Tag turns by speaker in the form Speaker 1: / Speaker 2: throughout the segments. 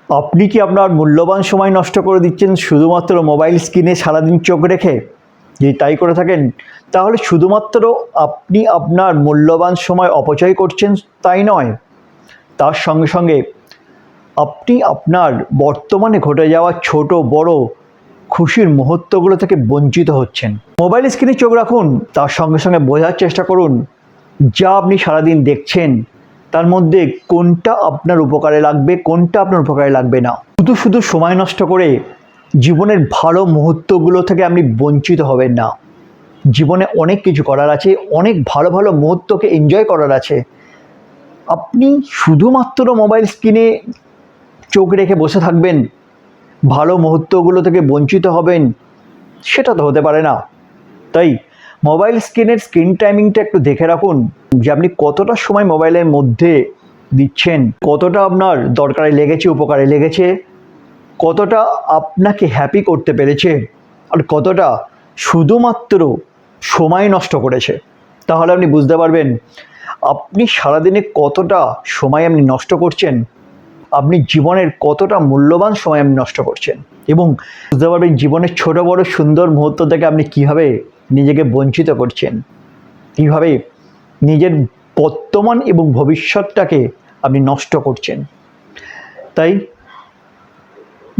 Speaker 1: আপনি কি আপনার মূল্যবান সময় নষ্ট করে দিচ্ছেন শুধুমাত্র মোবাইল স্ক্রিনে সারাদিন চোখ রেখে? যদি তাই করে থাকেন, তাহলে শুধুমাত্র আপনি আপনার মূল্যবান সময় অপচয় করছেন তাই নয়, তার সঙ্গে সঙ্গে আপনি আপনার বর্তমানে ঘটে যাওয়া ছোট বড় খুশির মুহূর্তগুলো থেকে বঞ্চিত হচ্ছেন। মোবাইল স্ক্রিনে চোখ রাখুন, তার সঙ্গে সঙ্গে বোঝার চেষ্টা করুন যা আপনি সারাদিন দেখছেন তার মধ্যে কোনটা আপনার উপকারে লাগবে, কোনটা আপনার উপকারে লাগবে না। শুধু শুধু সময় নষ্ট করে জীবনের ভালো মুহূর্তগুলো থেকে আপনি বঞ্চিত হবেন না। জীবনে অনেক কিছু করার আছে, অনেক ভালো ভালো মুহূর্তকে এনজয় করার আছে। আপনি শুধুমাত্র মোবাইল স্ক্রিনে চোখ রেখে বসে থাকবেন, ভালো মুহূর্তগুলো থেকে বঞ্চিত হবেন, সেটা তো হতে পারে না। তাই মোবাইল স্ক্রিনের স্ক্রিন টাইমিংটা একটু দেখে রাখুন যে আপনি কতটা সময় মোবাইলের মধ্যে দিচ্ছেন, কতটা আপনার দরকারে লেগেছে, উপকারে লেগেছে, কতটা আপনাকে হ্যাপি করতে পেরেছে, আর কতটা শুধুমাত্র সময় নষ্ট করেছে। তাহলে আপনি বুঝতে পারবেন আপনি সারাদিনে কতটা সময় আপনি নষ্ট করছেন, আপনি জীবনের কতটা মূল্যবান সময় আপনি নষ্ট করছেন, এবং বুঝতে পারবেন জীবনের ছোট বড় সুন্দর মুহূর্ত থেকে আপনি কীভাবে নিজেকে বঞ্চিত করছেন, কীভাবে নিজের বর্তমান এবং ভবিষ্যৎটাকে আপনি নষ্ট করছেন। তাই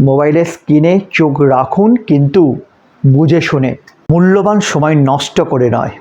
Speaker 1: মোবাইলের স্ক্রিনে চোখ রাখুন, কিন্তু বুঝে শুনে, মূল্যবান সময় নষ্ট করে নয়।